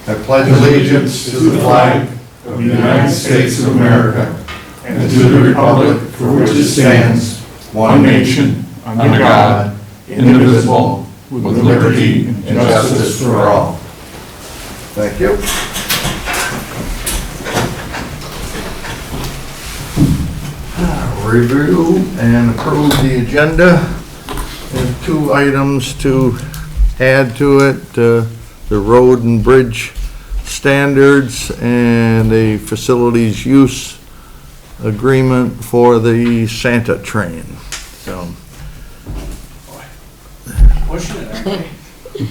I pledge allegiance to the flag of the United States of America and to the republic for which it stands, one nation, under God, indivisible, with liberty and justice for all. Thank you. Review and approve the agenda. There's 2 items to add to it, the road and bridge standards and a facilities use agreement for the Santa train. So, Pushing it, aren't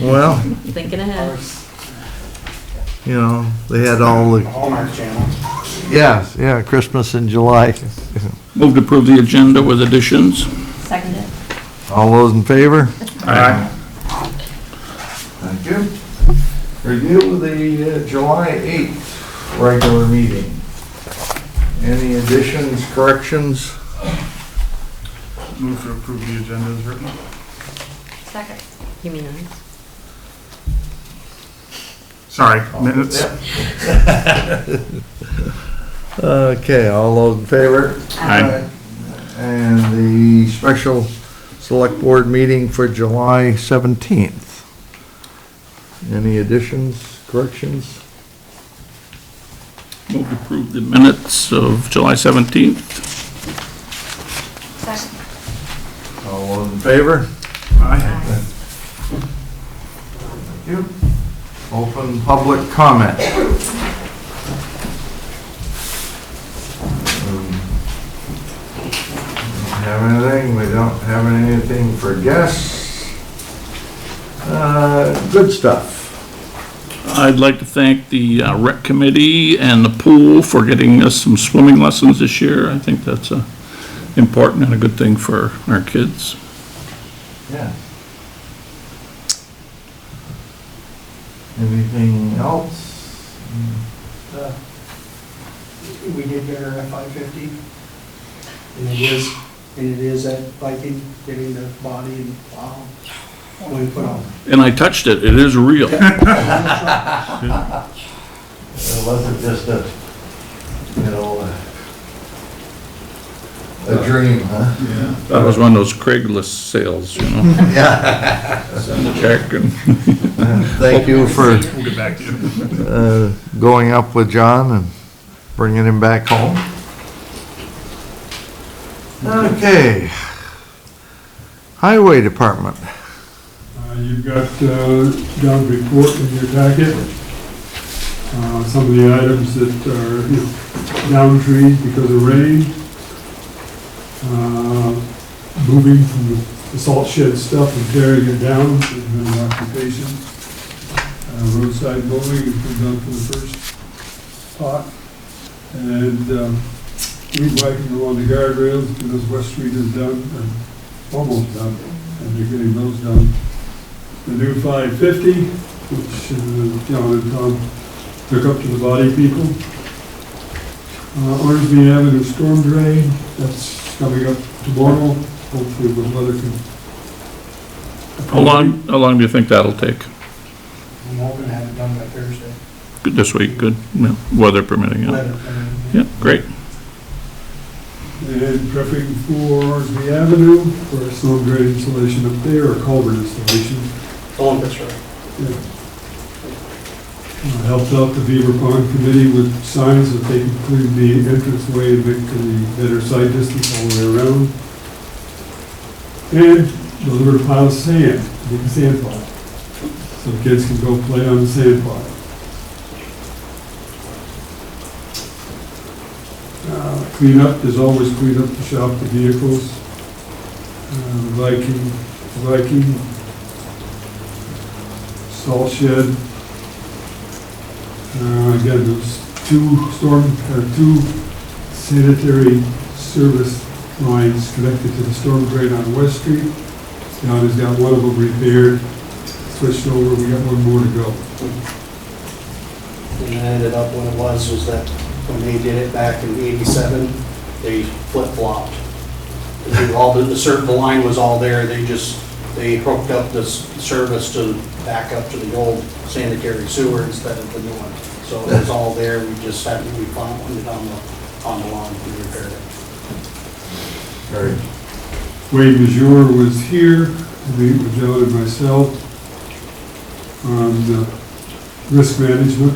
we? well, Thinking ahead. you know, they had all the, Hallmark Channel. yeah, Christmas in July. Move to approve the agenda with additions. Seconded. All those in favor? Aye. Thank you. Review the July 8th regular meeting. Any additions, corrections? Move to approve the agenda as written. Second. You mean aye? Sorry, minutes. Okay, all those in favor? Aye. And the special select board meeting for July 17th. Any additions, corrections? Move to approve the minutes of July 17th. Second. All those in favor? Aye. Thank you. Open public comment. Have anything? We don't have anything for guests. Good stuff. I'd like to thank the rec committee and the pool for getting us some swimming lessons this year. I think that's important and a good thing for our kids. Yeah. Anything else? We did get our F-550, and it is at Viking, getting the body and wow. When we put on. And I touched it. It is real. It wasn't just a, a dream, huh? That was one of those Craigslist sales, you know. Yeah. Send the check and. Thank you for We'll get back to you. going up with John and bringing him back home. Okay. Highway Department. You've got John's report in your packet. Some of the items that are down trees because of rain. Moving from the salt shed stuff and tearing it down has been an occupation. Roadside mowing has been done for the first pot. And weed whacking along the guardrails because West Street is done, or almost done, and they're getting those done. The new 550, which John and Tom took up to the body people. Ormsby Avenue storm drain, that's coming up tomorrow. Hopefully the weather can. How long do you think that'll take? I'm hoping to have it done by Thursday. Good this week, good, yeah, weather permitting, yeah. Weather permitting. Yeah, great. And prepping for Ormsby Avenue for a storm drain installation up there, or culvert installation. Columbus, right? Yeah. Helped out the Beaver Pond Committee with signs that they can clean the entranceway and make the better sight distance all the way around. And delivered a pile of sand, big sand pile, so kids can go play on the sand pile. Clean up, there's always clean up to shop the vehicles. Viking, salt shed. Again, there's two sanitary service lines connected to the storm drain on West Street. John has got one of them repaired, switched over, we got one more to go. And it ended up when it was that when they did it back in '87, they flip-flopped. The line was all there, they just They hooked up this service to back up to the old sanitary sewer instead of the new one. So it was all there, we just had, we found it on the lawn, we repaired it. Very, Wade Major was here to meet with Joe and myself on risk management.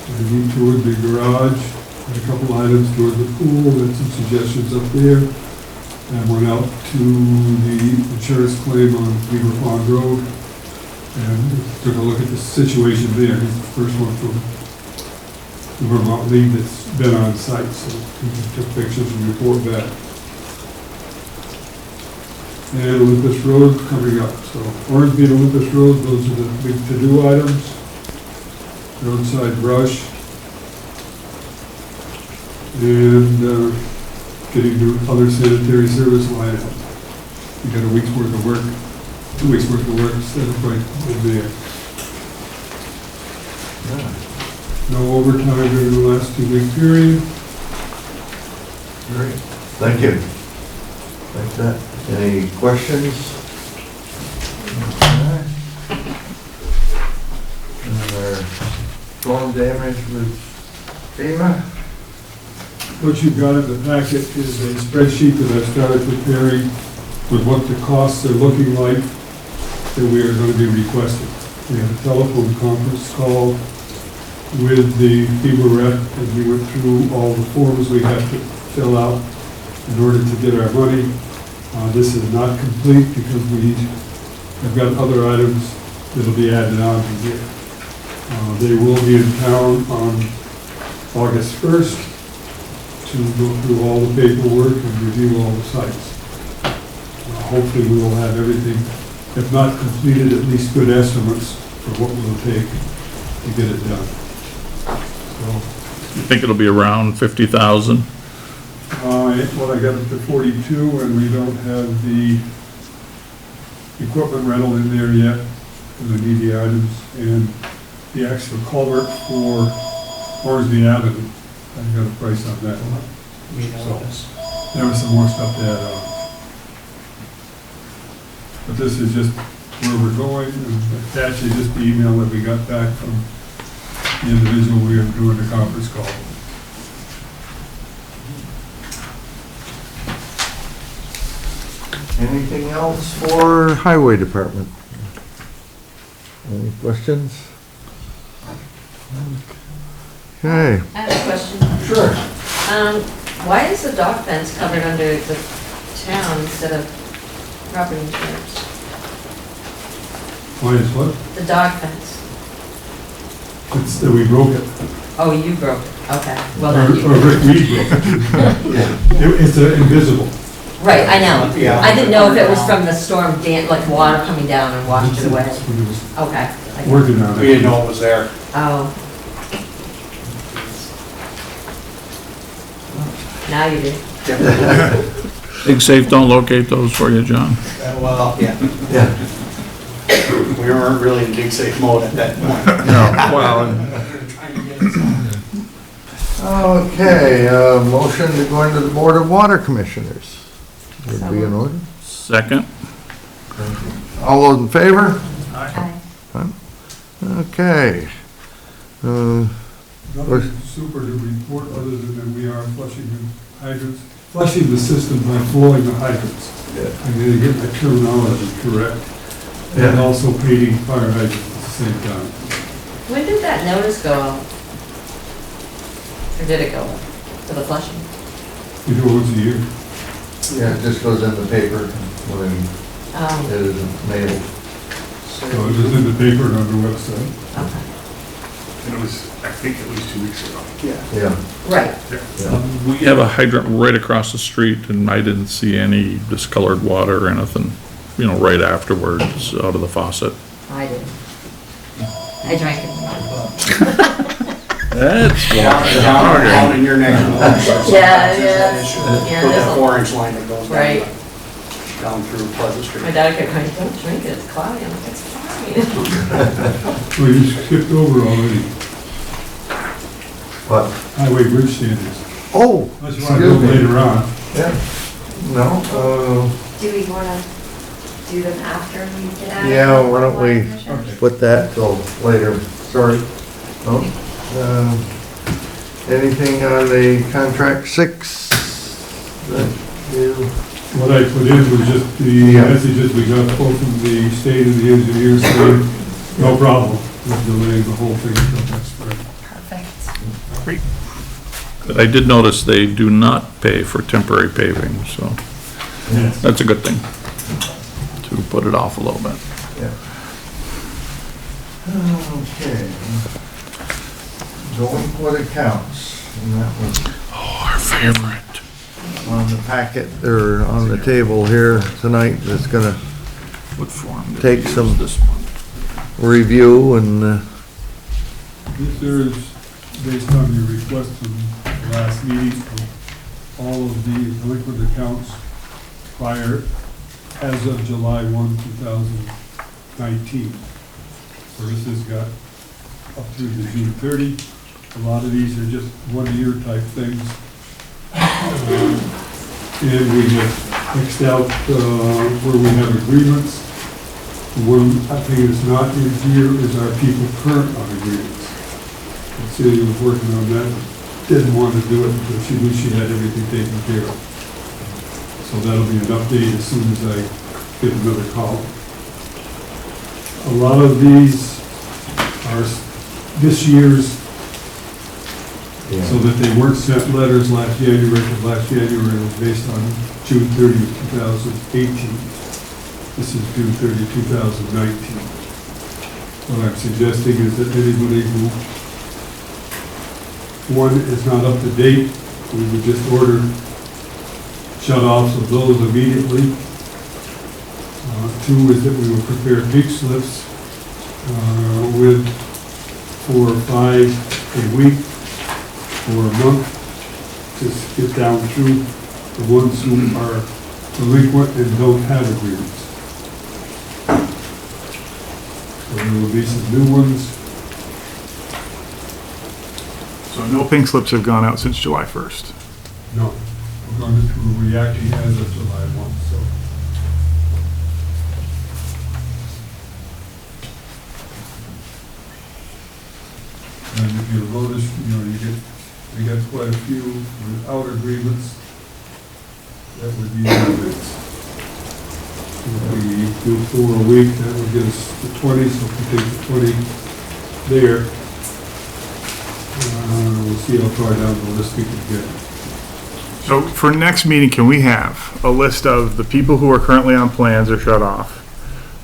And he toured the garage, had a couple items toward the pool, had some suggestions up there, and went out to the insurance claim on Beaver Pond Road and took a look at the situation there. He's the first one from the Vermont League that's been on site, so he took pictures and report back. And Olympus Road coming up, so Orange Beach, Olympus Road, those are the big to-do items. Roadside brush. And getting the other sanitary service line up. We got a week's worth of work, 2 weeks worth of work set up right in there. No overtime during the last 2-week period. great. Thank you. Thanks for that. Any questions? Okay. And our storm damage with FEMA? What you've got in the packet is a spreadsheet that I've started preparing with what the costs are looking like that we are going to be requesting. We had a telephone conference call with the FEMA rep, and we went through all the forms we have to fill out in order to get our money. This is not complete because I've got other items that'll be added on to here. They will be in town on August 1st to go through all the paperwork and review all the sites. Hopefully we will have everything, if not completed, at least good estimates for what it will take to get it done. You think it'll be around 50,000? Well, I got it to 42, and we don't have the equipment rental in there yet, for the needy items, and the actual culvert for Hornsby Avenue. I got a price on that one. So, there was some more stuff to add on. But this is just where we're going, and attached is just the email that we got back from the individual we were doing the conference call. Anything else for Highway Department? Any questions? Okay. I have a question. Sure. Why is the dog fence covered under the town instead of property insurance? Why is what? The dog fence. It's that we broke it. Oh, you broke it, okay. Well, Or not you. Rick Reed broke it. It's invisible. Right, I know. Yeah. I didn't know if it was from the storm, like water coming down and washed it away. That's what it was Okay. I get it. working on We didn't it. know it was there. Oh. Now you do. Dig safe, don't locate those for you, John. Well, yeah, Yeah. we weren't really in dig safe mode at that point. No, well, okay, motion to go into the Board of Water Commissioners. Would be in order. Second? All those in favor? Aye. Okay. Nothing super to report other than that we are flushing the hydrants, flushing the system by flowing the hydrants. I'm gonna get my terminology correct. And Yeah. also painting fire hydrants at the same time. When did that notice go out? Or did it go out? For the flushing? We do it once a year. Yeah, it just goes in the paper when it Oh, isn't mailed. So it is in the paper and on the website. okay. And it was, I think, at least 2 weeks ago. Yeah, Right. yeah. We have a hydrant right across the street, and I didn't see any discolored water or anything, right afterwards out of the faucet. I did. I drank it. That's Down in your neck. Yeah, yeah. Yeah, Yeah, there's there's a a- 4-inch line that goes down, Right. down through Pleasant Street. My dad kept going, don't drink it, it's cloudy. I'm like, it's fine. Well, you skipped over already. What? Highway bridge standards. Oh, Unless you want to go excuse me. later on. Yeah, no, Do we want to, do them after we get out of? Yeah, why don't we planning commission? put that till later, sorry. Oh, anything on the contract 6? that you- What I put in was just the messages we got both from the state and the engineers saying, no problem, with delaying the whole thing until next spring. Perfect. I did notice they do not pay for temporary paving, so that's a good thing, to put it off a little bit. Yeah. Okay. Delinquent accounts, and that was Oh, our favorite. on the packet, or on the table here tonight, that's gonna What form did Take we use some- this month? review and, This is based on your request from the last meeting of all of the delinquent accounts prior as of July 1, 2019. So this has got up through the June 30. A lot of these are just one-year type things. And we have Xed out where we have agreements. One thing that's not in here is our people current on agreements. And Celia was working on that, didn't want to do it until she knew she had everything taken care of. So that'll be an update as soon as I get another call. A lot of these are this year's, so that they weren't sent letters last January, because last January was based on June 30, 2018. This is June 30, 2019. What I'm suggesting is that anybody who, one, is not up to date, we would just order shut-offs of those immediately. Two is that we will prepare pink slips with 4 or 5 a week for a month, just get down through the ones who are delinquent and don't have agreements. So there will be some new ones. So no pink slips have gone out since July 1st. No, we're going to reacting as of July 1, so. And if you'll notice, we got quite a few without agreements. That would be the mix. If we do 4 a week, that would get us to 20, so if we take the 20 there, we'll see how far down the list we can get. So for next meeting, can we have a list of the people who are currently on plans or shut off,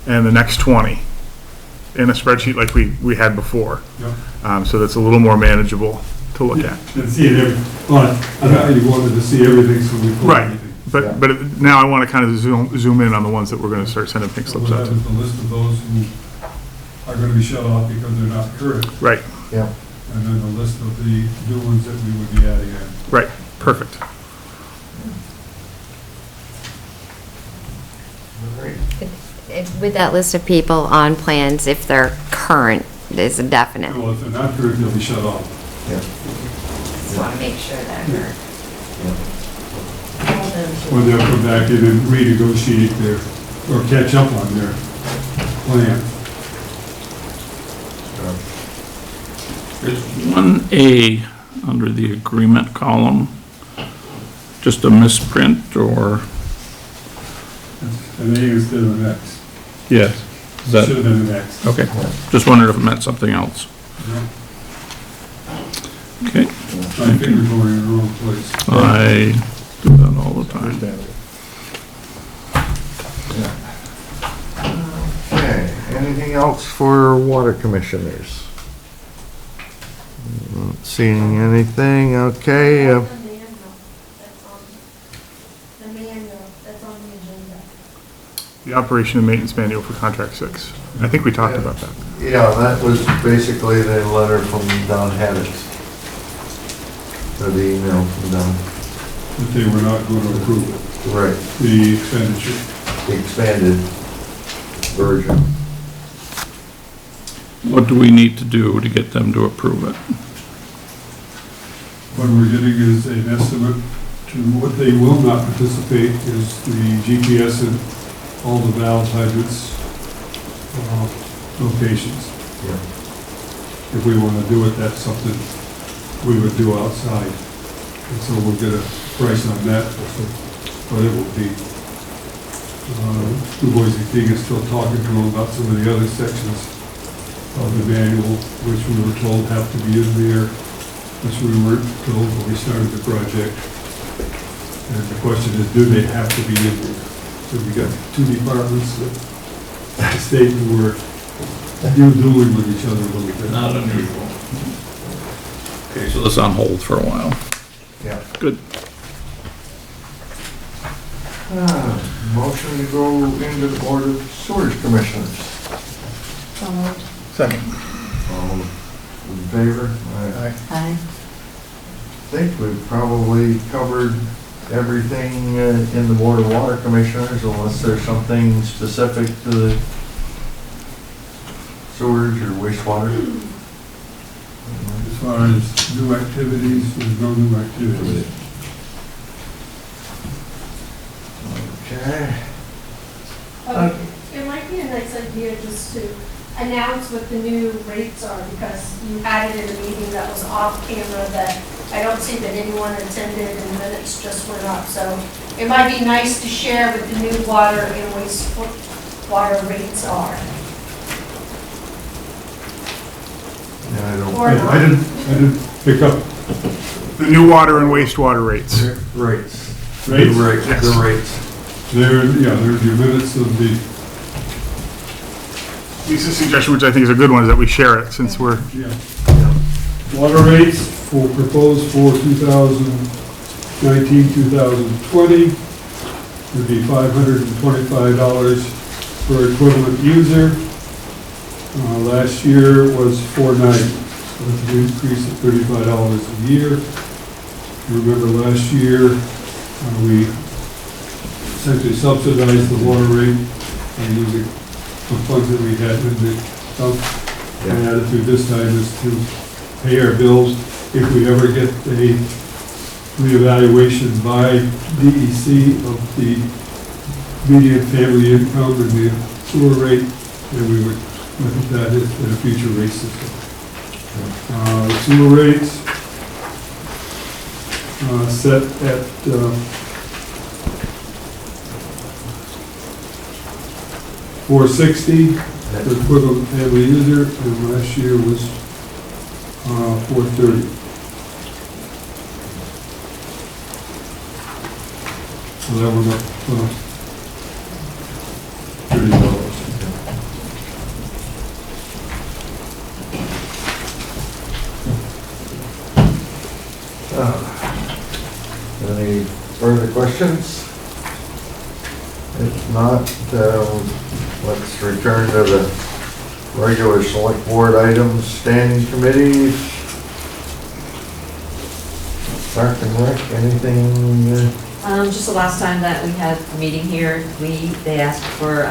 and the next 20 in a spreadsheet like we had before? Yep. So that's a little more manageable to look at. And see it every, but I thought you wanted to see everything, so we put Right. everything. But now I want to kind of zoom in on the ones that we're going to start sending pink So slips we'll out have to. a list of those who are gonna be shut off because they're not current, Right, yeah. and then the list of the new ones that we would be adding in. right, perfect. With that list of people on plans, if they're current, is a definite. Well, if they're not current, they'll be shut off. Yeah. Just want to make sure that we're. Or they'll come back in and renegotiate their, or catch up on their plan. There's 1A under the agreement column, just a misprint, or? And they instead of an X. Yes. Is that, Should have been an X. okay, just wondered if it meant something else. Yeah. Okay, My finger's going in the wrong place. I do that all the time. Okay, anything else for water commissioners? Not seeing anything, okay, The manual, that's on the agenda. The operation and maintenance manual for contract 6. I think we talked about that. yeah, that was basically the letter from Don Haddix. Or the email from Don. That they were not going to approve it, Right, the expenditure. the expanded version. What do we need to do to get them to approve it? What we're getting is an estimate to what they will not participate is the GPS and all the valve hydrants, locations. If we want to do it, that's something we would do outside. And so we'll get a price on that, what it will be. Du Bois and King is still talking to him about some of the other sections of the manual, which we were told have to be in there, which we weren't told when we started the project. And the question is, do they have to be in there? So we got two departments, the state, who were dueling with each other a little bit. Not unusual. Okay, so this is on hold for a while. Yeah. Good. Motion to go into the Board of Sewage Commissioners. So moved. Second. All in favor? I Aye. think we've probably covered everything in the Board of Water Commissioners, unless there's something specific to the sewage or wastewater. As far as new activities, there's no new activities. Okay. It might be a nice idea just to announce what the new rates are, because you had it in a meeting that was off camera that I don't see that anyone attended, and the minutes just went up. So it might be nice to share what the new water and wastewater rates are. Yeah, I don't. Or not. I didn't pick up The new water and wastewater rates. Rates. rates. The rates. There's your minutes of the, Lisa's suggestion, which I think is a good one, is that we share it, since we're, yeah. Water rates for proposed for 2019, 2020 would be $525 per equivalent user. Last year was $490, so that's an increase of $35 a year. You remember last year, we essentially subsidized the water rate and using the funds that we had in the dump. And attitude this time is to pay our bills if we ever get a reevaluation by DEC of the median family income and the sewer rate, then we would look at that in a future rate system. The sewer rates set at $460 per equivalent family user, and last year was $430. So that went up $30. Any further questions? If not, let's return to the regular select board items, standing committees. Park and Rec, anything? Just the last time that we had a meeting here, they asked for,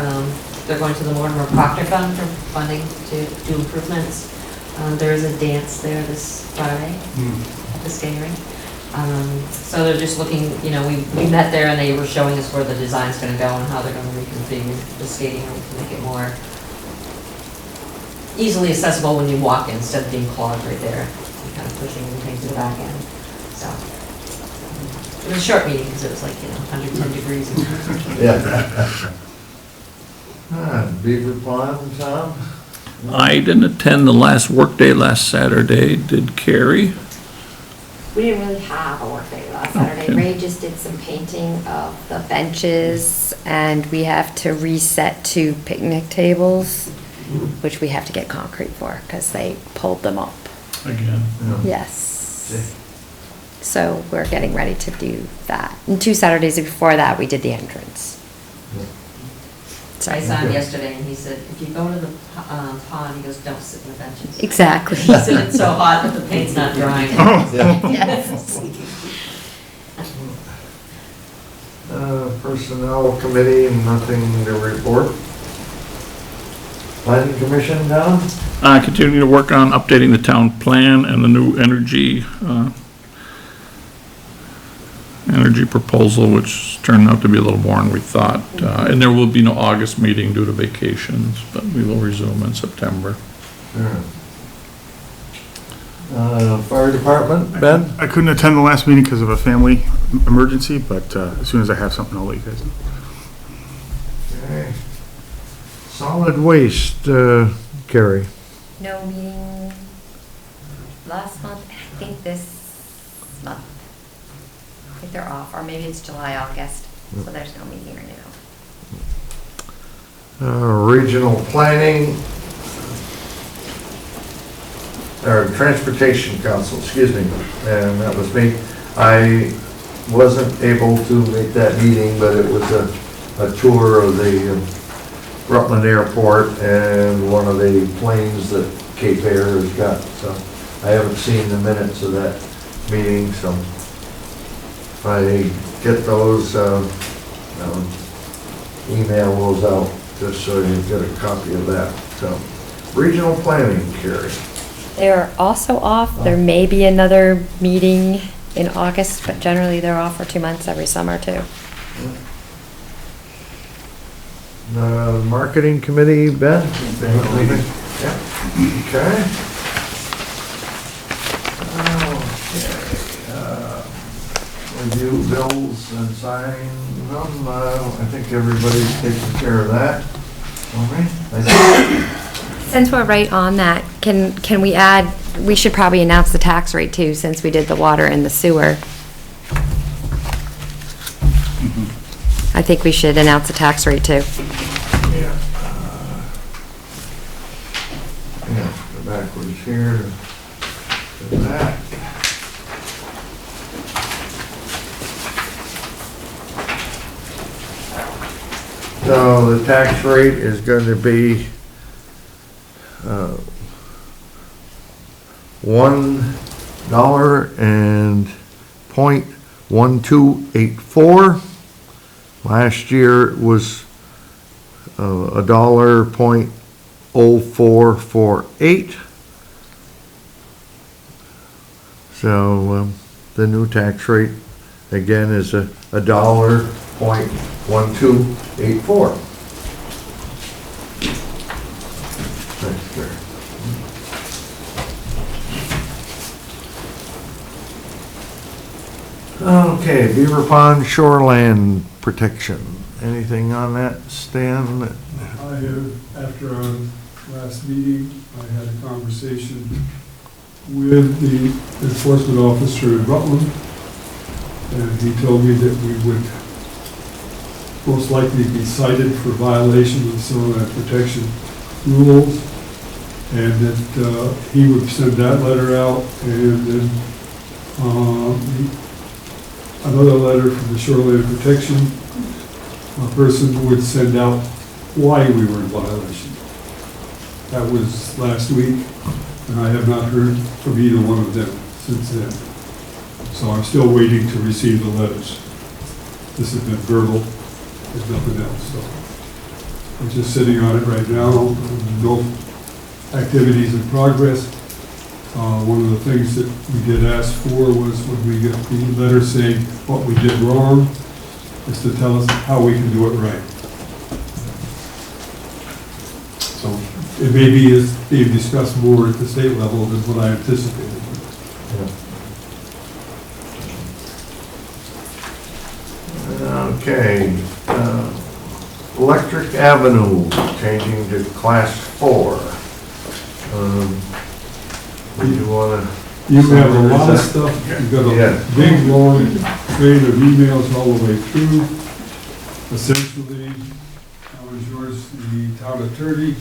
they're going to the Mortimer Proctor Fund for funding to do improvements. There is a dance there this Friday at the skating rink. So they're just looking, we met there and they were showing us where the design's gonna go and how they're gonna reconfigure the skating rink to make it more easily accessible when you walk in, instead of being clogged right there, and kind of pushing everything to the back end. So it was a short meeting because it was like, 110 degrees. Yeah. Beaver Pond, Tom? I didn't attend the last workday last Saturday. Did Carrie? We didn't really have a workday last Saturday. Okay. Ray just did some painting of the benches, and we have to reset 2 picnic tables, which we have to get concrete for, because they pulled them up. Again. Yes. So we're getting ready to do that. And 2 Saturdays before that, we did the entrance. So I saw him yesterday and he said, if you go to the pond, he goes, don't sit in the benches. exactly. He said it's so hot that the paint's not drying. Yes. Personnel committee, nothing to report. Planning commission, Tom? Continue to work on updating the town plan and the new energy, energy proposal, which turned out to be a little more than we thought. And there will be no August meeting due to vacations, but we will resume in September. Fire department, Ben? I couldn't attend the last meeting because of a family emergency, but as soon as I have something, I'll let you guys know. Okay. Solid waste, Carrie. No meeting last month, I think this month. I think they're off, or maybe it's July, August, so there's no meeting right now. Regional planning, or Transportation Council, excuse me, and that was me. I wasn't able to make that meeting, but it was a tour of the Rutland Airport and one of the planes that Cape Air has got, so I haven't seen the minutes of that meeting, so if I get those, email those out, just so you get a copy of that. So, regional planning, Carrie. They're also off. There may be another meeting in August, but generally they're off for 2 months every summer too. Marketing committee, Ben? Yeah. Okay. Review bills and sign them. I think everybody's taking care of that. Okay. Since we're right on that, can we add, we should probably announce the tax rate too, since we did the water and the sewer. I think we should announce the tax rate too. Yeah. Go backwards here to that. So the tax rate is going to be $1.1284. Last year it was $1.0448. So the new tax rate again is $1.1284. Thanks, Gary. Okay, Beaver Pond shoreland protection. Anything on that, Stan? I have, after our last meeting, I had a conversation with the enforcement officer in Rutland, and he told me that we would most likely be cited for violation of some of that protection rules, and that he would send that letter out, and then another letter from the shoreline protection person would send out why we were in violation. That was last week, and I have not heard from either one of them since then. So I'm still waiting to receive the letters. This has been verbal, there's nothing else, so I'm just sitting on it right now. No activities in progress. One of the things that we did ask for was when we get the letter saying what we did wrong, is to tell us how we can do it right. So it may be being discussed more at the state level than what I anticipated. Okay, Electric Avenue changing to class 4. Do you want to? You have a lot of stuff, you've got a big, long train of emails all the way through. Essentially, now is yours, the town attorney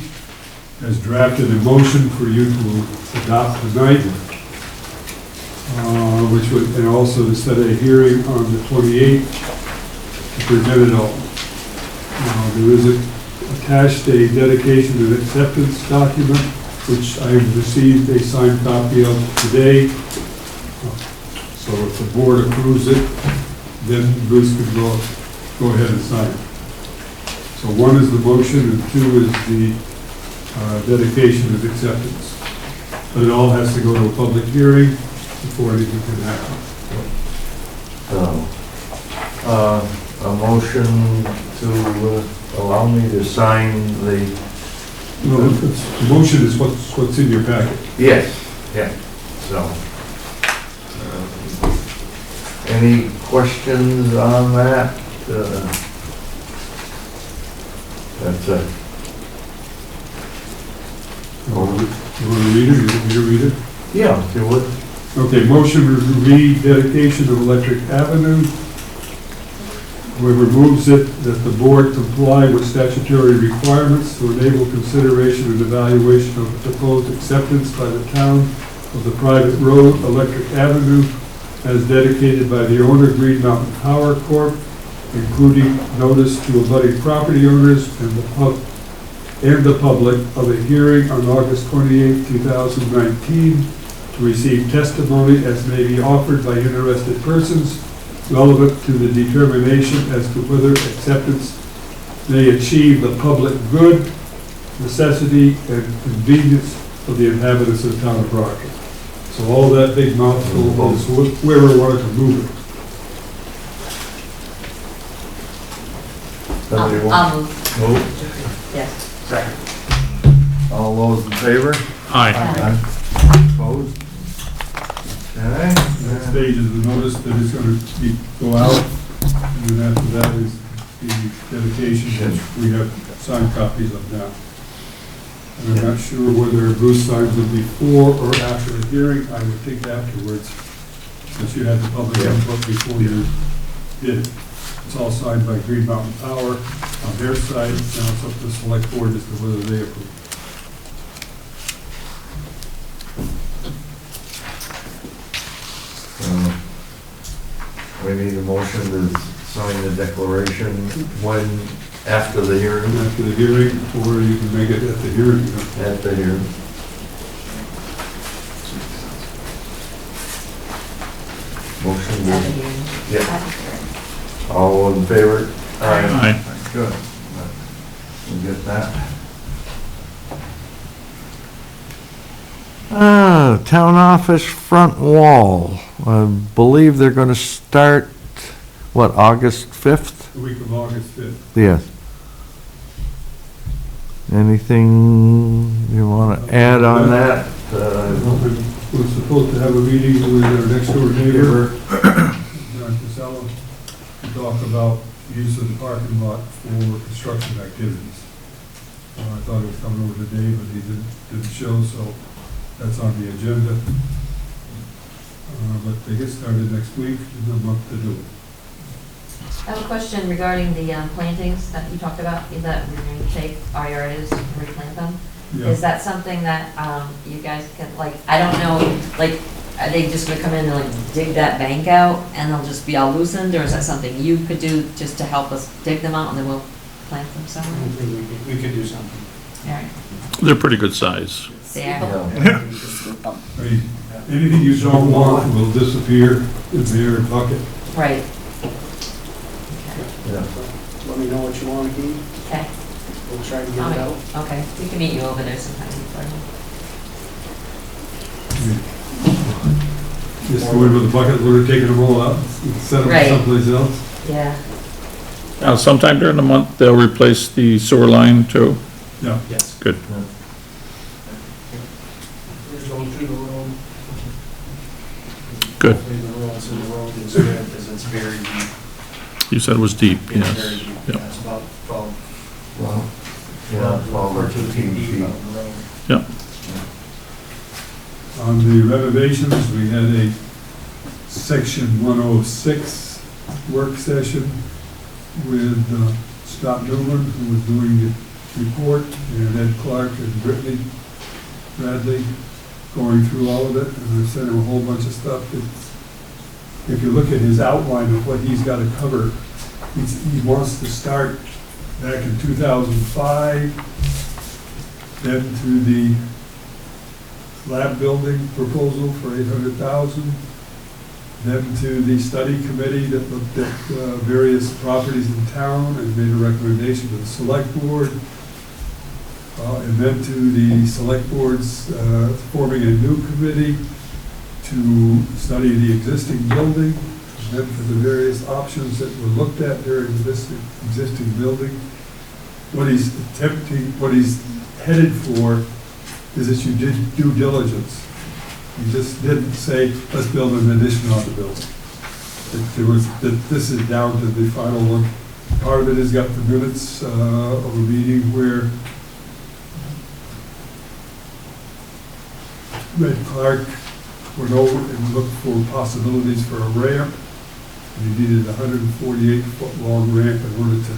has drafted a motion for you to adopt tonight, which would, and also to set a hearing on the 28th to present it all. There is attached a dedication and acceptance document, which I received a signed copy of today. So if the board approves it, then Bruce can go ahead and sign it. So 1 is the motion and 2 is the dedication and acceptance. But it all has to go to a public hearing before anything can happen. A motion to allow me to sign the... Well, the motion is what's in your packet. Yes, yeah, so. Any questions on that? That's it. You want to read it? You want me to read it? Yeah, if you would. Okay, motion to read dedication of Electric Avenue. Whoever moves it, that the board comply with statutory requirements to enable consideration and evaluation of the proposed acceptance by the town of the private road, Electric Avenue, as dedicated by the owner, Green Mountain Power Corp., including notice to abutting property owners and the public of a hearing on August 28, 2019, to receive testimony as may be offered by interested persons relevant to the determination as to whether acceptance may achieve the public good, necessity, and convenience of the inhabitants of the town of Proctor. So all that big mouthful is whoever wanted to move it. Somebody want- I'll move, Move. yes. All those in favor? Aye. Opposed? Okay. Next stage is the notice that is going to go out, and then after that is the dedication, which we have signed copies of now. And I'm not sure whether Bruce signs them before or after the hearing. I would think afterwards, since you had the public input before you did it. It's all signed by Green Mountain Power on their side. Now it's up to the select board as to whether they approve. We need a motion to sign the declaration when, after the hearing? After the hearing, or you can make it at the hearing. At the hearing. Motion At the to, hearing. yeah, At the hearing. all in favor? Aye. Good. We'll get that. Town office front wall. I believe they're gonna start, what, August 5th? The week of August 5th. Yes. Anything you wanna add on that? We're supposed to have a meeting with our next door neighbor, John Casella, to talk about use of the parking lot for construction activities. I thought he was coming over today, but he didn't show, so that's on the agenda. But they get started next week, and a month to do it. I have a question regarding the plantings that you talked about, is that we're going to take our areas and replant them? Yeah. Is that something that you guys can, like, I don't know, like, are they just gonna come in and like dig that bank out and they'll just be all loosened, or is that something you could do just to help us dig them out and then we'll plant them I somewhere? don't think we could do something. All right, They're pretty good size. there. I mean, anything you don't want will disappear in their bucket. Right. Yeah. Let me know what you want to keep. Okay, We'll try to get it out. okay, we can meet you over there sometime. Just go in with the bucket, we're taking them all out, set them Right. someplace else. Yeah, Now, sometime during the month, they'll replace the sewer line too. Yeah. Yes. Good. We're going through the road. Good. Hopefully the road is good, because it's very deep. You said it was deep, It's yes. very deep. Yep. Yeah, it's about 12, Well, yeah, 12 or 14 15 feet feet. on the road. Yep. On the renovations, we had a section 106 work session with Scott Newman, who was doing the report, and Ed Clark and Brittany Bradley going through all of it, and I sent him a whole bunch of stuff. If you look at his outline of what he's got to cover, he wants to start back in 2005, then to the lab building proposal for 800,000, then to the study committee that looked at various properties in town and made a recommendation to the select board, and then to the select board's forming a new committee to study the existing building, then for the various options that were looked at during this existing building. What he's headed for is that you did due diligence. You just didn't say, let's build an addition on the building. That this is down to the final one. Part of it has got the minutes of a meeting where Red Clark went over and looked for possibilities for a ramp. And he needed a 148-foot long ramp in order to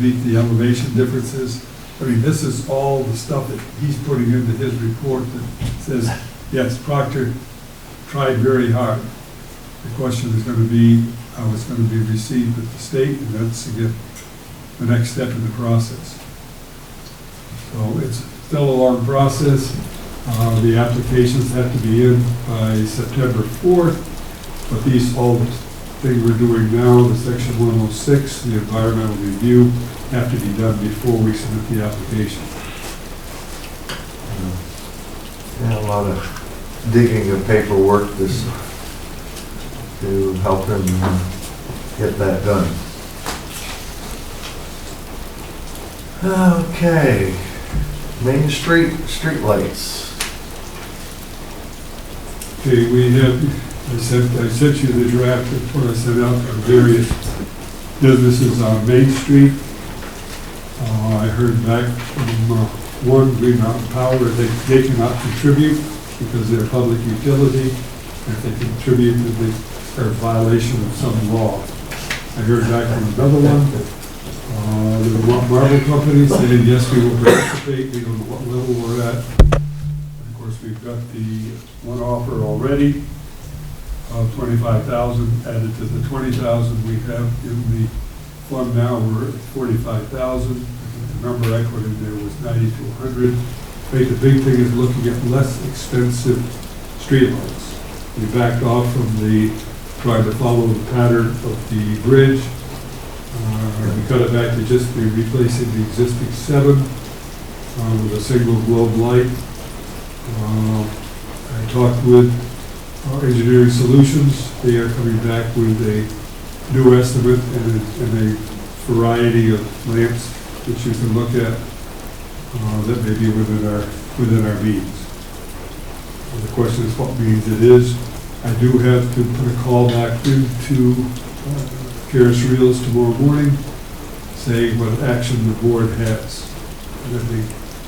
meet the elevation differences. I mean, this is all the stuff that he's putting into his report that says, yes, Proctor tried very hard. The question is going to be how it's going to be received at the state, and that's, again, the next step in the process. So it's still a long process. The applications have to be in by September 4th, but all the things we're doing now, the Section 106, the environmental review, have to be done before we submit the application. Yeah, a lot of digging of paperwork this, to help him get that done. Okay, Main Street streetlights. Okay, we have, I sent you the draft of what I sent out on various businesses on Main Street. I heard back from one, Green Mountain Power, that they cannot contribute because they're a public utility. If they contribute, they are in violation of some law. I heard back from another one, the Marble Company saying, yes, we will participate, we don't know what level we're at. Of course, we've got the one offer already of $25,000 added to the $20,000 we have in the fund now. We're at $45,000. The number I put in there was 90 to 100. I think the big thing is looking at less expensive streetlights. We backed off from trying to follow the pattern of the bridge. We cut it back to just replacing the existing 7 with a single globe light. I talked with Engineering Solutions. They are coming back with a new estimate and a variety of lamps that you can look at that may be within our means. The question is what means it is. I do have to put a call back into Karis Reels tomorrow morning, saying what action the board has. And I think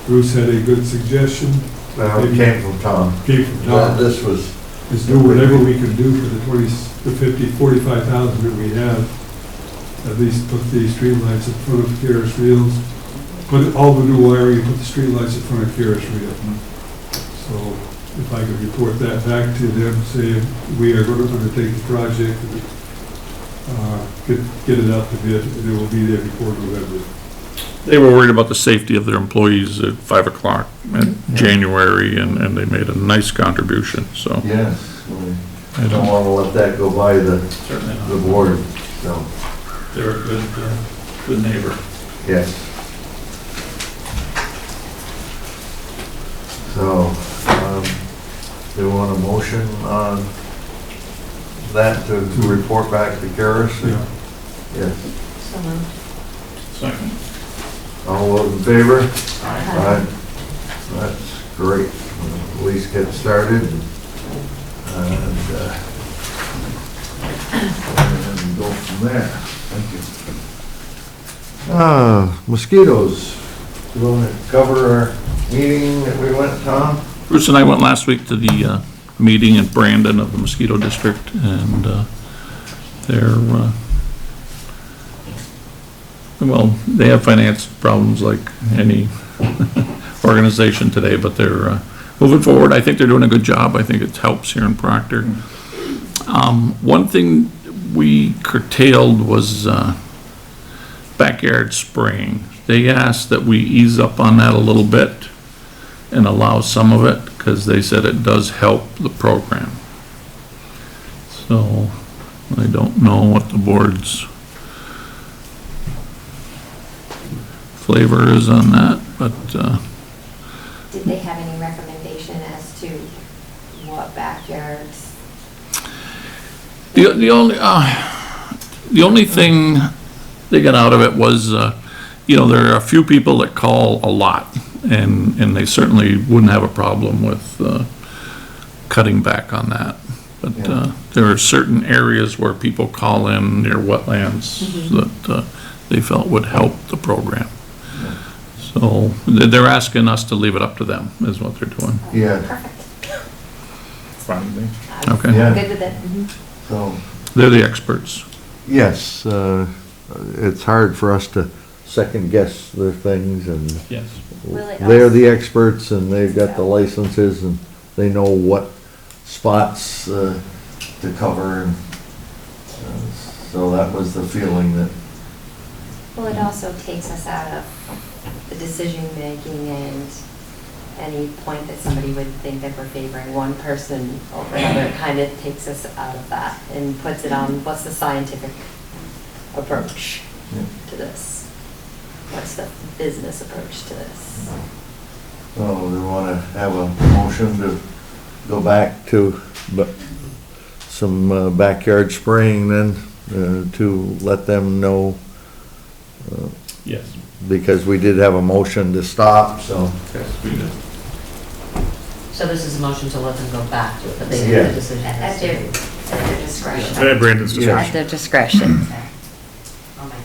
Bruce had a good suggestion. It came from Tom. Came from Tom. This was. Is do whatever we can do for the 45,000 that we have. At least put the streetlights in front of Karis Reels. Put all the new wiring, put the streetlights in front of Karis Reels. So if I could report that back to them, saying we are going to undertake the project and get it out to bid, and it will be there before November. They were worried about the safety of their employees at 5 o'clock in January, and they made a nice contribution, so. Yes, I don't want to let that go by the board, so. They're a good neighbor. Yes. So, do you want a motion on that to report back to Karis? Yeah. Yes. So moved. Second. All those in favor? Aye. That's great. We'll at least get started and go from there. Thank you. Mosquitoes. You want to cover our meeting that we went, Tom? Bruce and I went last week to the meeting in Brandon of the mosquito district, and they have finance problems like any organization today, but they're moving forward. I think they're doing a good job. I think it helps here in Proctor. One thing we curtailed was backyard spraying. They asked that we ease up on that a little bit and allow some of it, because they said it does help the program. So I don't know what the board's flavor is on that, but Did they have any recommendation as to what backyards? The only thing they got out of it was, there are a few people that call a lot, and they certainly wouldn't have a problem with cutting back on that. But there are certain areas where people call in near wetlands that they felt would help the program. So they're asking us to leave it up to them, is what they're doing. Yeah, Perfect. Fine with me. Okay. Yeah. Good with it. so, They're the experts. yes, it's hard for us to second guess their things, and Yes. Will it they're also- the experts, and they've got the licenses, and they know what spots to cover, and so that was the feeling that, Well, it also takes us out of the decision-making and any point that somebody would think that we're favoring one person over another. It kind of takes us out of that and puts it on, what's the scientific approach to this? What's the business approach to this? oh, we want to have a motion to go back to some backyard spraying then, to let them know, Yes. because we did have a motion to stop, so. Yes, we did. So this is a motion to let them go back to it, but they Yeah. made the decision. At their discretion. At Brandon's discretion. At their discretion. Okay. I'll make a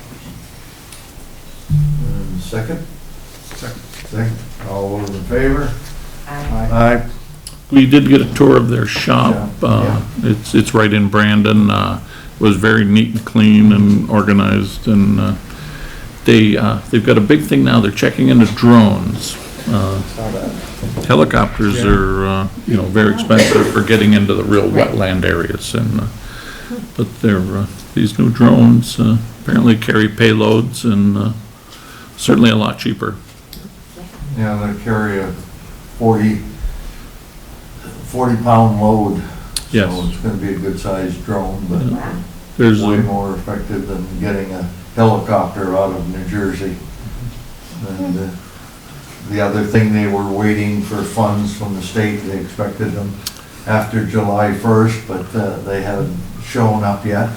motion. Second? Second. Second. All those in favor? Aye. Aye. We did get a tour of their shop. Yeah. It's right in Brandon. It was very neat and clean and organized, and they've got a big thing now. They're checking into drones. Helicopters are, very expensive for getting into the real wetland areas, and but these new drones apparently carry payloads, and certainly a lot cheaper. Yeah, they carry a 40-pound load. Yes. So it's gonna be a good-sized drone, but There's way more effective than getting a helicopter out of New Jersey. And the other thing, they were waiting for funds from the state. They expected them after July 1st, but they haven't shown up yet.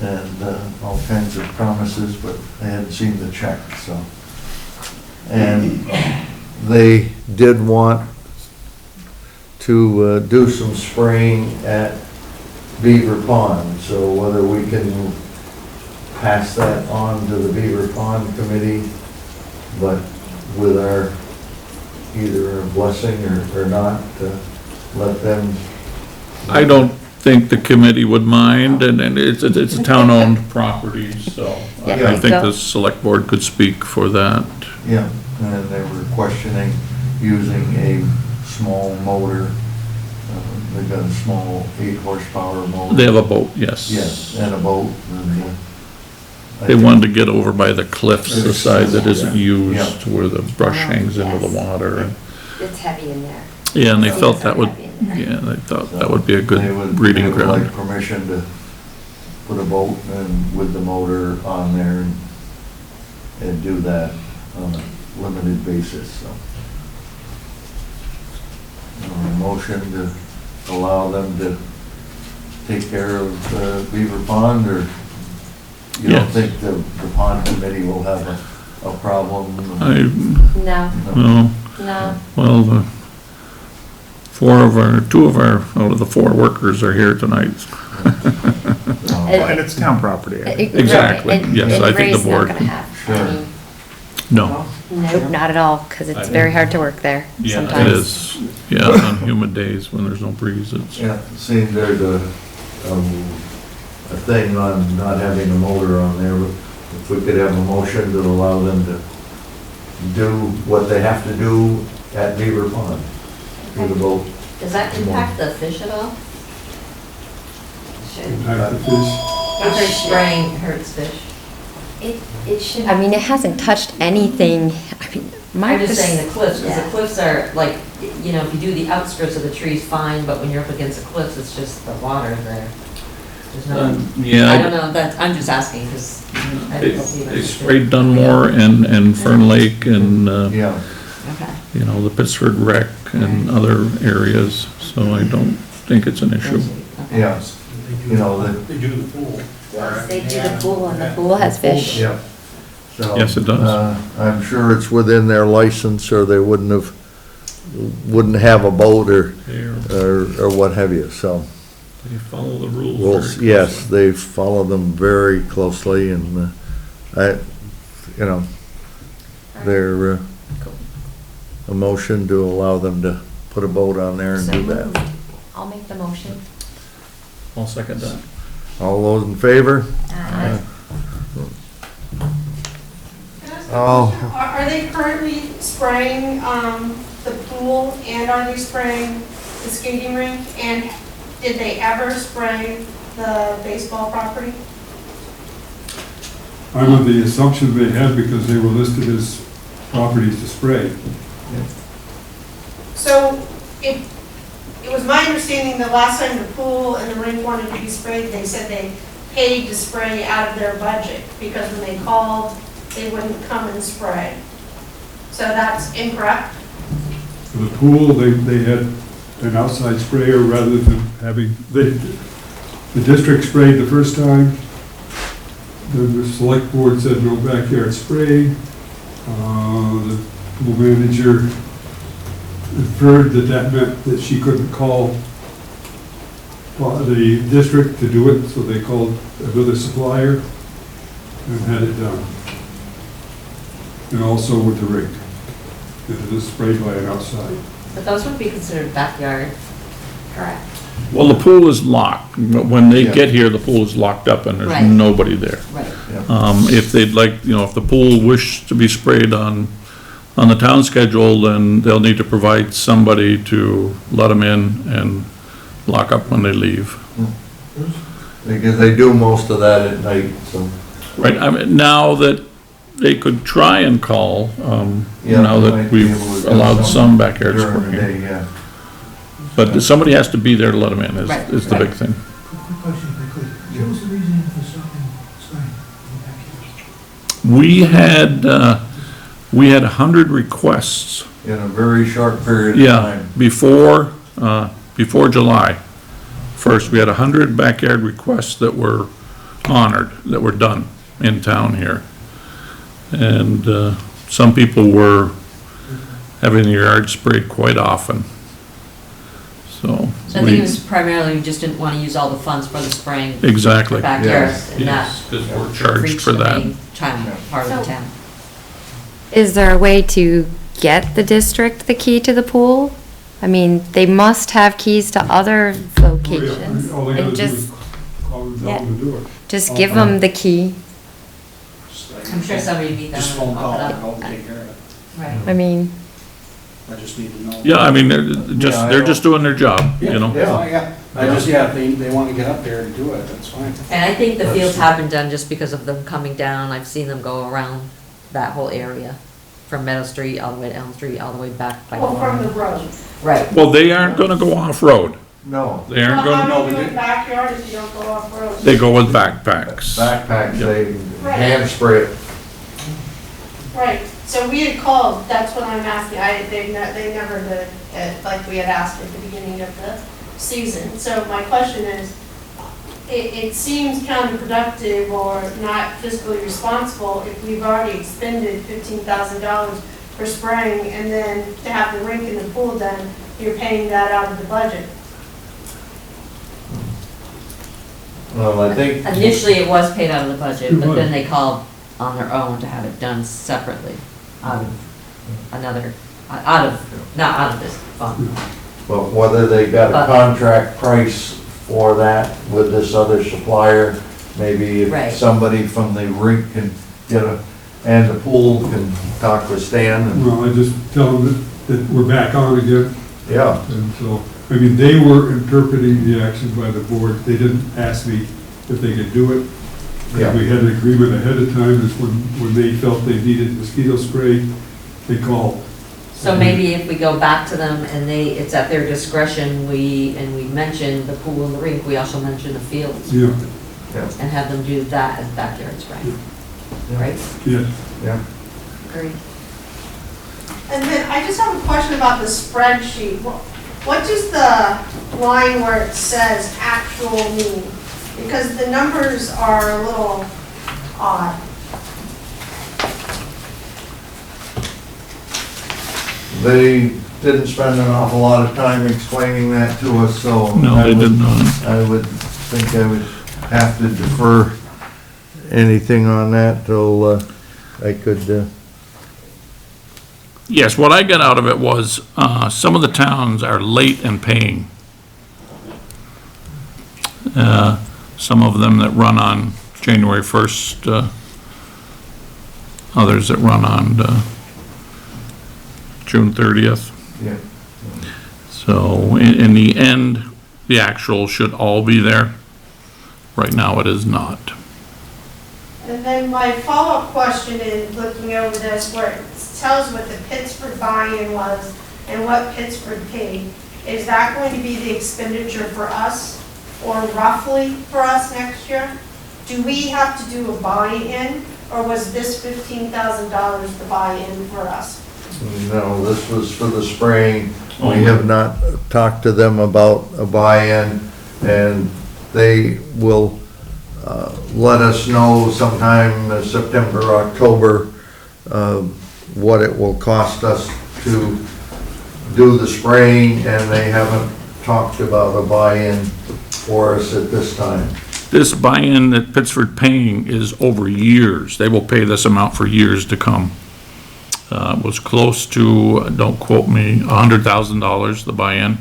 And all kinds of promises, but they hadn't seen the check, so. And they did want to do some spraying at Beaver Pond, so whether we can pass that on to the Beaver Pond Committee, but with our either a blessing or not, let them. I don't think the committee would mind, and it's a town-owned property, so Yeah, I think go. the select board could speak for that. Yeah, and they were questioning using a small motor. They've got a small 8-horsepower motor. They have a boat, yes. Yes, and a boat, and They wanted to get over by the cliffs, the side that isn't used, where the brush hangs into the water. And It's heavy in there. yeah, and they felt that would, Heavy in there. yeah, they thought that would be a good They would breeding like ground. permission to put a boat and with the motor on there and do that on a limited basis, so. Motion to allow them to take care of Beaver Pond, or you don't Yes. think the pond committee will have a problem? No, Well, no. well, two of our, out of the 4 workers are here tonight. Well, and it's town property. Exactly. Right, and- Yes, and I think the Ray's board- not gonna have Sure. any, No, nope, not at all, because it's very hard to work there yeah, sometimes. it is, yeah, on humid days when there's no breeze, it's, Yeah, seems there's a thing on not having a motor on there, but if we could have a motion to allow them to do what they have to do at Beaver Pond, with the boat. Does that impact the fish at all? Impact the fish. If they're spraying hurts fish. It should, I mean, it hasn't touched anything, I mean, I'm just saying the cliffs, because Yeah. the cliffs are like, if you do the outskirts of the trees, fine, but when you're up against the cliffs, it's just the water there. There's no, yeah. I don't know, I'm just asking, because I They don't see that. they sprayed Dunmore and Fern Lake and, Yeah, Okay. the Pittsford Rec and other areas, so I don't think it's an issue. Okay. yeah. you know, that, They do the pool. They do the pool, and the pool has fish. yeah. So, Yes, it does. I'm sure it's within their license, or they wouldn't have a boat or what have you, so. They follow the rules. Well, very yes, closely. they follow them very closely, and, they're, a motion to allow them to put a boat on there and So do moved. that. I'll make the motion. I'll second that. All those in favor? Aye. Can I ask a Oh. question? Are they currently spraying the pool, and are they spraying the skating rink? And did they ever spray the baseball property? I'm of the assumption they had because they were listed as properties to spray. So it was my understanding that last time the pool and the rink wanted to be sprayed, they said they paid to spray out of their budget, because when they called, they wouldn't come and spray. So that's incorrect? For the pool, they had an outside sprayer rather than having, the district sprayed the first time. Then the select board said no backyard spray. The pool manager inferred that meant that she couldn't call the district to do it, so they called another supplier and had it done. And also with the rink. It was sprayed by an outside. But those would be considered backyard. Correct. Well, the pool is locked. When they Yeah. get here, the pool is locked up and there's Right. nobody there. Right. If they'd like, if the pool wished to be sprayed on the town schedule, then they'll need to provide somebody to let them in and lock up when they leave. Because they do most of that at night, so. Right, I mean, now that they could try and call, Yeah, now they that might be we've able to do allowed some backyard During the spraying. day, yeah. But somebody has to be there to let them in, Right, is the big thing. Quick question, if I could. What was the reason for stopping spraying in the backyard? We had 100 requests, In a very short period of yeah, time. before July 1st. We had 100 backyard requests that were honored, that were done in town here. And some people were having their yard sprayed quite often. So, So I think it was primarily, we just didn't want to use all the funds for the spraying exactly. for backyard, Yes. and that Yes, 'cause we're charged reached for the that. main part of the So- town. Is there a way to get the district the key to the pool? I mean, they must have keys to other locations. All they gotta And do just, is call them down the door. just give them the key. I'm sure somebody beat that Just and phone pop call it and up. I'll take care of it. Right. I mean, I just need to know. Yeah, I mean, Yeah, I they're just doing their job, Yeah, you know? yeah. If they want to get up there and do it, that's fine. And I think the fields have been done just because of them coming down. I've seen them go around that whole area, from Meadow Street all the way to Elm Street, all the way back by Well, from the Warren. road. Right. Well, they aren't gonna go off-road. No, They aren't Well, gonna, how do you do it backyard if you don't go off road? they go with backpacks. backpacks, they Right. hand spray it. Right, so we had called, that's what I'm asking, they never did, like we had asked at the beginning of the season. So my question is, it seems counterproductive or not fiscally responsible if we've already expended $15,000 for spraying, and then to have the rink and the pool done, you're paying that out of the budget. Well, I think. Initially, it was paid out of the budget, It but then was. they called on their own to have it done separately out of another, not out of this fund. But whether they got a But- contract price for that with this other supplier, maybe Right. if somebody from the rink can get and the pool can talk with Stan and, Well, I just tell them that we're back on again, yeah. and so, I mean, they were interpreting the action by the board. They didn't ask me if they could do it. Yeah. We had an agreement ahead of time, is when they felt they needed mosquito spray, they called. So maybe if we go back to them and it's at their discretion, we mention the pool and the rink, we also mention the fields, Yeah, and have them do that as backyard spraying, right? yeah. Yeah. Agreed. And then I just have a question about the spreadsheet. What does the line where it says actual mean? Because the numbers are a little odd. They didn't spend an awful lot of time explaining that to us, so. No, they did not. I would think I would have to defer anything on that till, I could, Yes, what I got out of it was, some of the towns are late in paying. Some of them that run on January 1st, others that run on, June 30th. yeah. So in the end, the actual should all be there. Right now, it is not. And then my follow-up question is, looking over this, where it tells what the Pittsford buy-in was and what Pittsford paid, is that going to be the expenditure for us, or roughly for us next year? Do we have to do a buy-in, or was this $15,000 the buy-in for us? No, this was for the spraying. We have not talked to them about a buy-in, and they will let us know sometime in September, October, what it will cost us to do the spraying, and they haven't talked about a buy-in for us at this time. This buy-in that Pittsford paying is over years. They will pay this amount for years to come. Was close to, don't quote me, $100,000, the buy-in.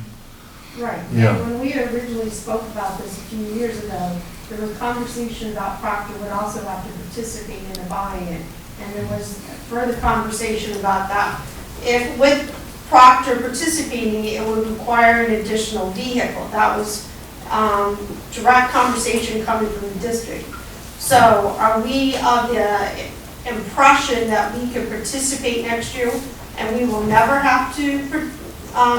Right. Yeah. And when we originally spoke about this a few years ago, there was conversation about Proctor would also have to participate in the buy-in. And there was further conversation about that. If with Proctor participating, it would require an additional vehicle. That was direct conversation coming from the district. So are we of the impression that we could participate next year and we will never have to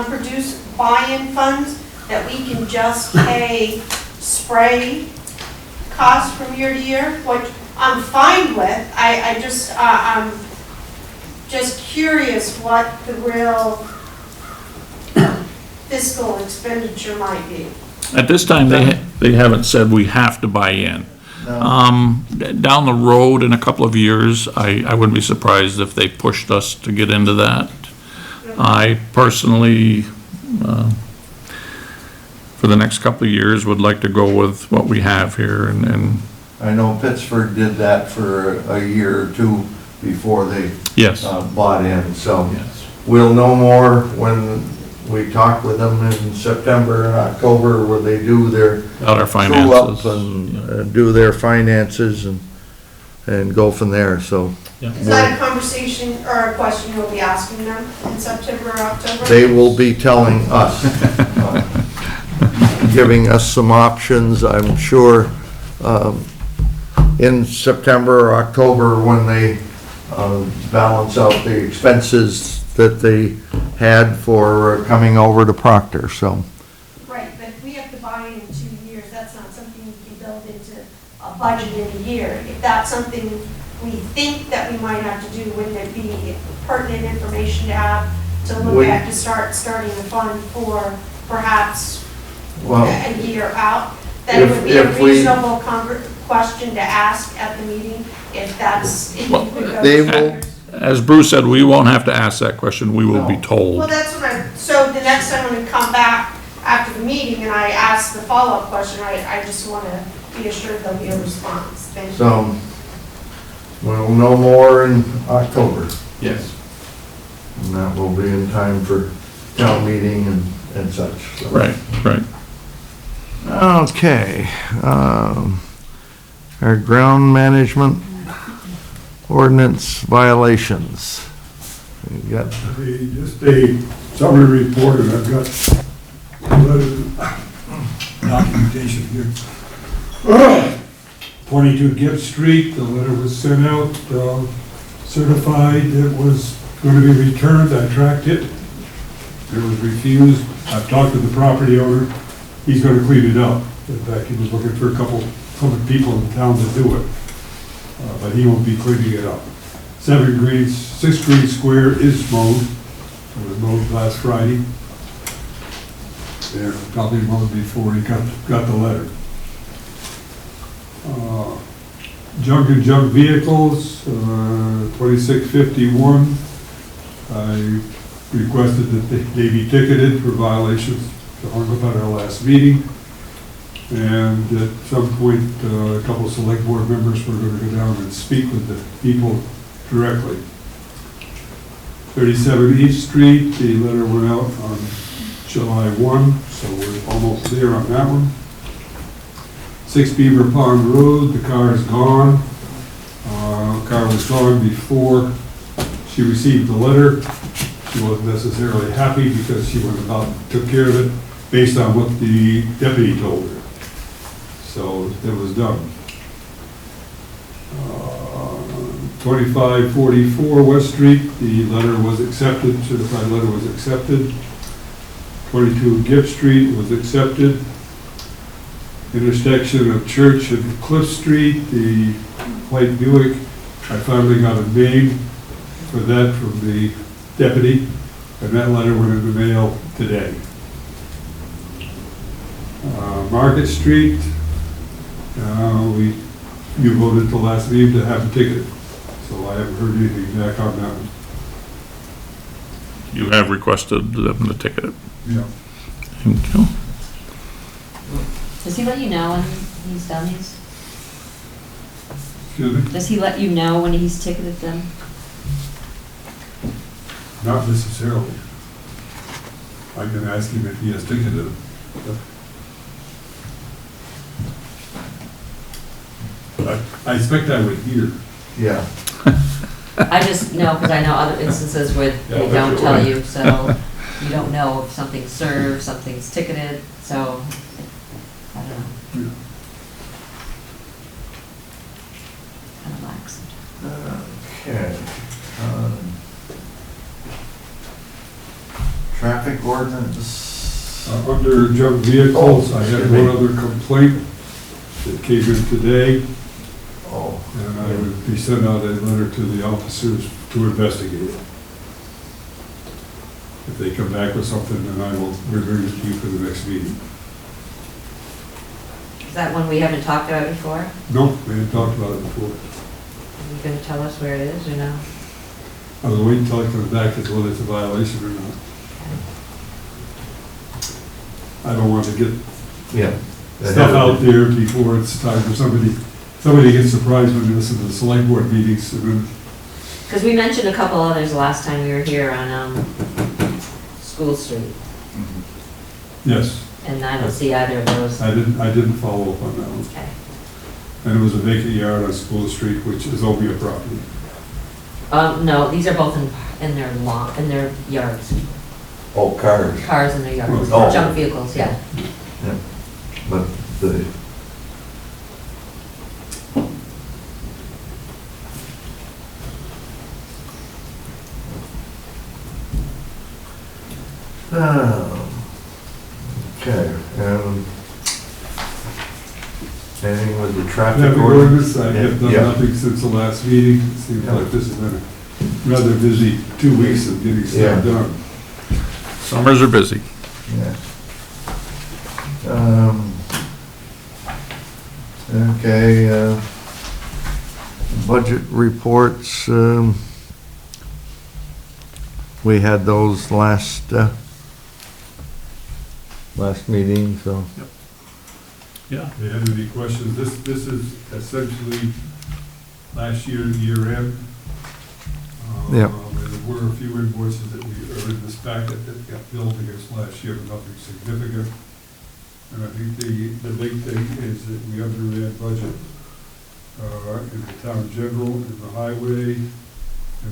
produce buy-in funds, that we can just pay spray costs from year to year, which I'm fine with. I'm just curious what the real fiscal expenditure might be. At this time, they haven't said we have to buy in. Down the road in a couple of years, I wouldn't be surprised if they pushed us to get into that. I personally, for the next couple of years, would like to go with what we have here, and I know Pittsford did that for a year or two before they yes. bought in, so Yes. we'll know more when we talk with them in September and October, where they do their About our true-up finances. and do their finances and go from there, so. Is that a conversation or a question you'll be asking them in September or October? They will be telling us, giving us some options, I'm sure, in September or October, when they balance out the expenses that they had for coming over to Proctor, so. Right, but if we have to buy in 2 years, that's not something we can build into a budget in a year. If that's something we think that we might have to do, wouldn't it be pertinent information to have to look at to starting a fund for perhaps Well, a year out? That it would be a if we- reasonable question to ask at the meeting, if that's, if you Well, could go. they to will- others. As Bruce said, we won't have to ask that question, we will be No. told. Well, that's what so the next time when we come back after the meeting and I ask the follow-up question, I just want to be assured there'll be a response. Thank you. So, we'll know more in October, Yes. and that will be in time for town meeting and such. so. Right, right. Okay, our ground management ordinance violations. We got, Just a summary report, and I've got a little documentation here. 22 Gibb Street, the letter was sent out, certified it was going to be returned. I tracked it. It was refused. I've talked to the property owner. He's going to clean it up. In fact, he was looking for a couple people in town to do it. But he won't be cleaning it up. 6th Green Square is mowed. It was mowed last Friday. There, probably mowed before he got the letter. Junk and junk vehicles, 2651. I requested that they be ticketed for violations that hung up at our last meeting. And at some point, a couple of select board members were going to go down and speak with the people directly. 37 East Street, the letter went out on July 1, so we're almost there on that one. 6 Beaver Pond Road, the car is gone. Car was gone before she received the letter. She wasn't necessarily happy because she went about and took care of it based on what the deputy told her. So it was done. 2544 West Street, the letter was accepted, certified letter was accepted. 22 Gibb Street was accepted. Intersection of Church and Cliff Street, the white Buick, I finally got a name for that from the deputy, and that letter went in the mail today. Market Street, you voted the last meeting to have a ticket, so I haven't heard anything back on that one. You have requested them to ticket it. Yeah. Thank you. Does he let you know when he's done these? Excuse me? Does he let you know when he's ticketed them? Not necessarily. I can ask him if he has ticketed them. I expect I would hear. Yeah. I just know, because I know other instances where they don't tell you, so you don't know if something's served, something's ticketed, so, I don't know. Yeah. Kind of lax. Okay. Traffic ordinance. Under junk vehicles, I had one other complaint that came in today, Oh. and I would be sent out a letter to the officers to investigate it. If they come back with something, then I will revert it to you for the next meeting. Is that one we haven't talked about before? No, we hadn't talked about it before. Are you gonna tell us where it is, or no? I was waiting until it comes back as whether it's a violation or not. I don't want to get Yeah. stuff out there before it's time for somebody gets surprised when they listen to the select board meetings. And then, Because we mentioned a couple others last time we were here on, School Street, yes, and I don't see either of those. I didn't follow up on that one. Okay. And it was a vacant yard on School Street, which is Obia property. No, these are both in their lawn, in their yards, Oh, cars. cars in their yards, Oh. junk vehicles, yeah. Yeah. But the. Okay, anything with the traffic Traffic ordinance? ordinance, I have done Yeah. nothing since the last meeting. It seems Yeah. like this has been a rather busy 2 weeks of getting stuff Yeah. done. Summers are busy. Yeah. Okay, budget reports, we had those last meeting, so. Yeah. If you have any questions, this is essentially last year end. Yeah. There were a few invoices that we are in this packet that got billed against last year, but nothing significant. And I think the big thing is that we underran budget in the town general, in the highway, in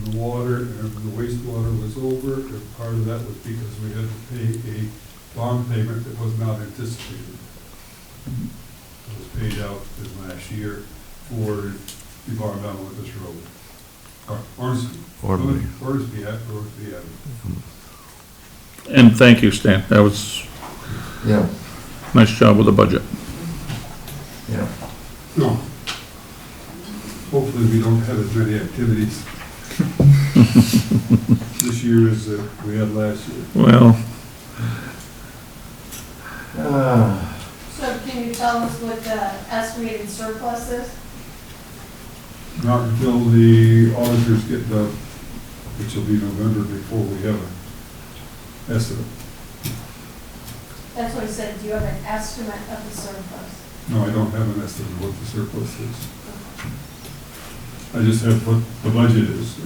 the water, and the wastewater was over. And part of that was because we had to pay a bond payment that was not anticipated. It was paid out this last year for the environmental of this road. Ormsby Avenue. And thank you, Stan. That was Yeah, a nice job with the budget. yeah. No. Hopefully we don't have as many activities this year as we had last year. Well, So can can you tell us what the estimated surplus is? Not until the auditors get done, which will be November before we have an estimate. That's what I said, do you have an estimate of the surplus? No, I don't have an estimate of what the surplus is. I just have what the budget is.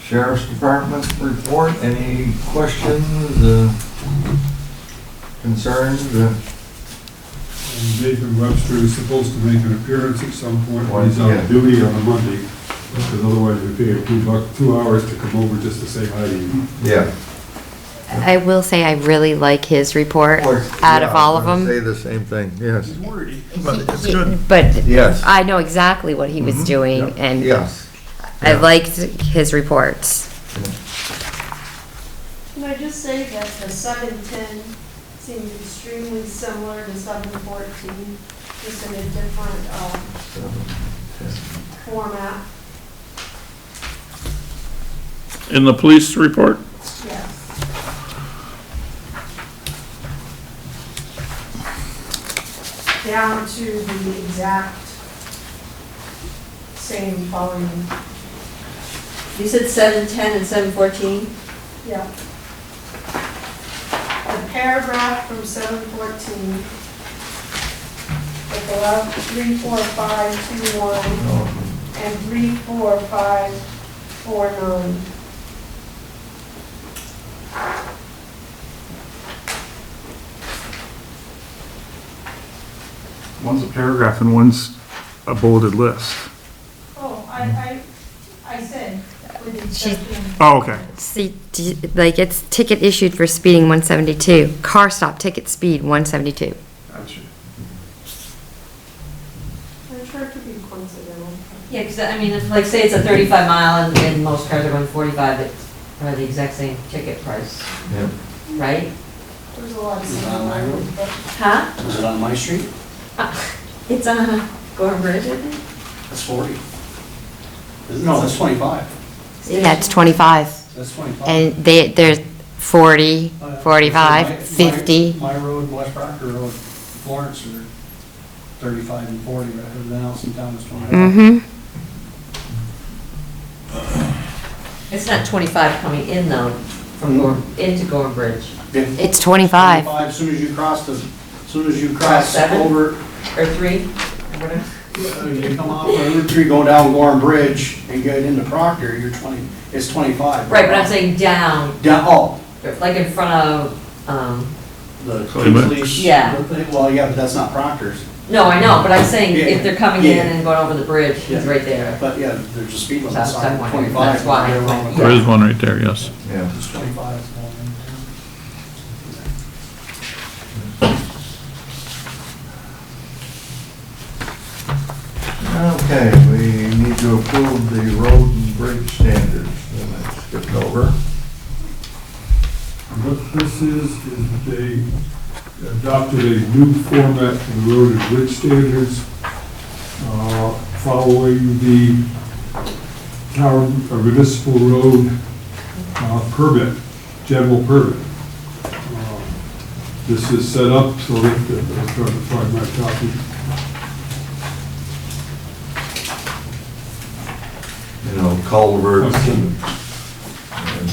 Sheriff's Department report, any questions, concerns? Nathan Webster is supposed to make an appearance at some point when he's Yeah. on duty on a Monday, because otherwise we pay him 2 hours to come over just to say hi to you. Yeah. I will say I really like his report out of all of them. Say the same thing, yes. It's wordy, but it's good. But Yes. I know exactly what he was doing, and Yes. I liked his reports. Can I just say that the 710 seems extremely similar to 714, just in a different format? In the police report, Yes. Down to the exact same volume. You said 710 and 714? Yeah. The paragraph from 714, at the level 34521 and 34549. One's a paragraph and one's a bulleted list. Oh, I said, with the exception. Oh, okay. See, like, it's ticket issued for speeding 172, car stop ticket speed 172. Gotcha. I'm sure it could be coincidental. Yeah, because, I mean, if, like, say it's a 35 mile and most cars are going 45, it's probably the exact same ticket price, Yeah. right? There's a lot of Is it on my road? similarities, but Huh? Is it on my street? It's on Gore Bridge, I think? That's 40. No, that's 25. Yeah, it's 25, That's 25. and there's 40, 45, 50. My road, West Proctor Road, Florence are 35 and 40, right? Everything else in town is 25. Mm-hmm. It's not 25 coming in though, from Gore, into Gore Bridge, It's 25. As soon as you cross Cross 7? over, or 3, or whatever. you come off of Route 3, go down Gorham Bridge and get into Proctor, you're 20, it's 25. Right, but I'm saying down, Down, like in front of, the Claimant. police. Yeah. Well, yeah, but that's not Proctor's. no, I know, but I'm saying Yeah, if they're coming yeah. in and going over the bridge, he's Yeah. right there. But yeah, there's a speed limit That's sign, why- 25. that's why. They're wrong. Yeah. there is one right there, yes. Yeah. It's 25. Okay, we need to approve the road and bridge standards, and I skipped over. What this is that they adopted a new format for the road and bridge standards, following the town or municipal road permit, general permit. This is set up so that, I'm trying to find my copy. You know, culverts and.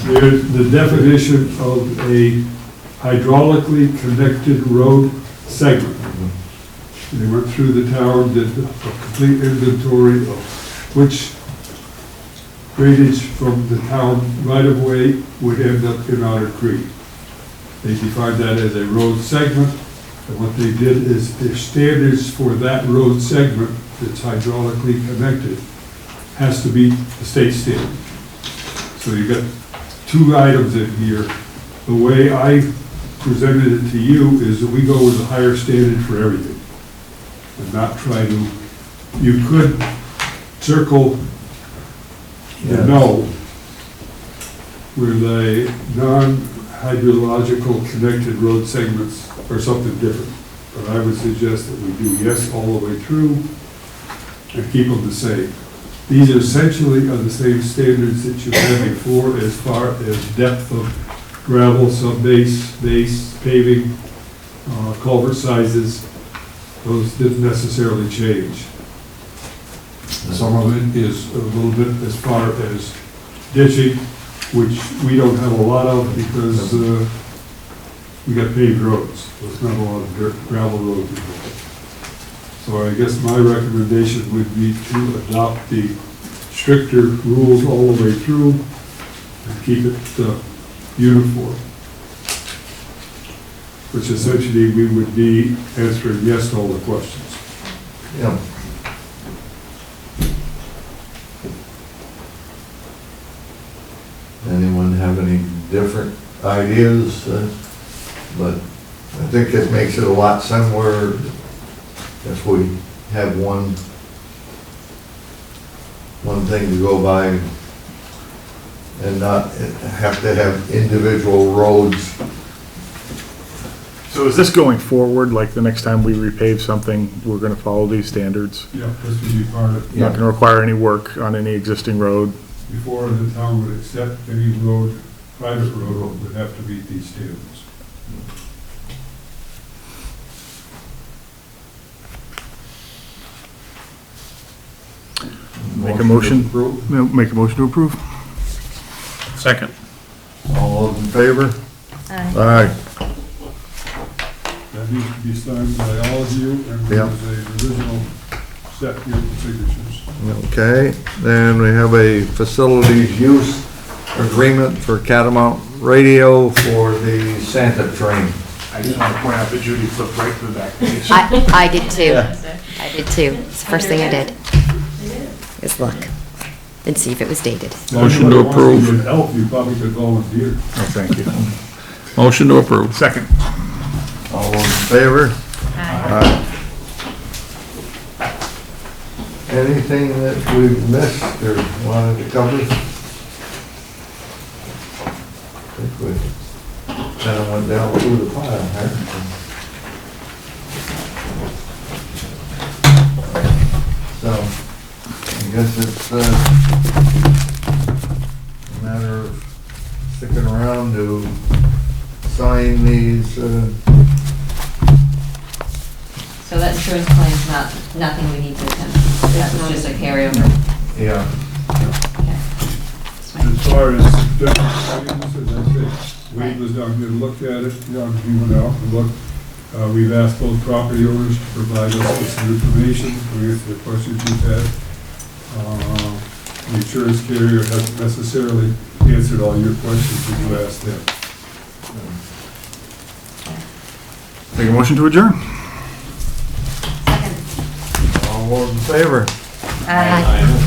There's the definition of a hydraulically connected road segment. They went through the town, did a complete inventory of which drainage from the town right-of-way would end up in Otter Creek. They defined that as a road segment, and what they did is their standards for that road segment that's hydraulically connected has to be the state standard. So you've got 2 items in here. The way I presented it to you is that we go with a higher standard for everything and not try to, you could circle the Yes. no where the non-hydrological connected road segments are something different. But I would suggest that we do yes all the way through and keep them the same. These are essentially the same standards that you had before as far as depth of gravel, some base paving, culvert sizes, those didn't necessarily change. Some of it is a little bit as far as ditching, which we don't have a lot of because we got paved roads. There's not a lot of dirt, gravel roads anymore. So I guess my recommendation would be to adopt the stricter rules all the way through and keep it uniform. Which essentially we would be answering yes to all the questions. Yeah. Anyone have any different ideas? But I think it makes it a lot simpler if we have one thing to go by and not have to have individual roads. So is this going forward, like the next time we repave something, we're gonna follow these standards? Yeah, this would be part of, Not gonna require any work on any existing road? before the town would accept any road, private road, would have to meet these standards. Make a motion. No, make a motion to approve. Second. All those in favor? Aye. Aye. That needs to be signed by all of you, and Yeah. there's a original set here for signatures. Okay, then we have a facilities use agreement for Catamount Radio for the Santa train. I just wanna point out that Judy flipped right to the back page. I did too. I did too. It's the first thing I did. Is look and see if it was dated. Motion to approve. If you help, you probably could volunteer. Oh, thank you. Motion to approve. Second. All those in favor? Aye. Anything that we've missed or wanted to cover? I think we kind of went down through the pile here. So, I guess it's a matter of sticking around to sign these, So that insurance claim's nothing we need to attend. That was just a carryover. yeah. Okay. As far as different items, as I said, Wade was down here to look at it, he went out and looked. We've asked both property owners to provide us with some information to answer the questions you've had. The insurance carrier hasn't necessarily answered all your questions that you asked them. Make a motion to adjourn. Second. All those in favor? Aye.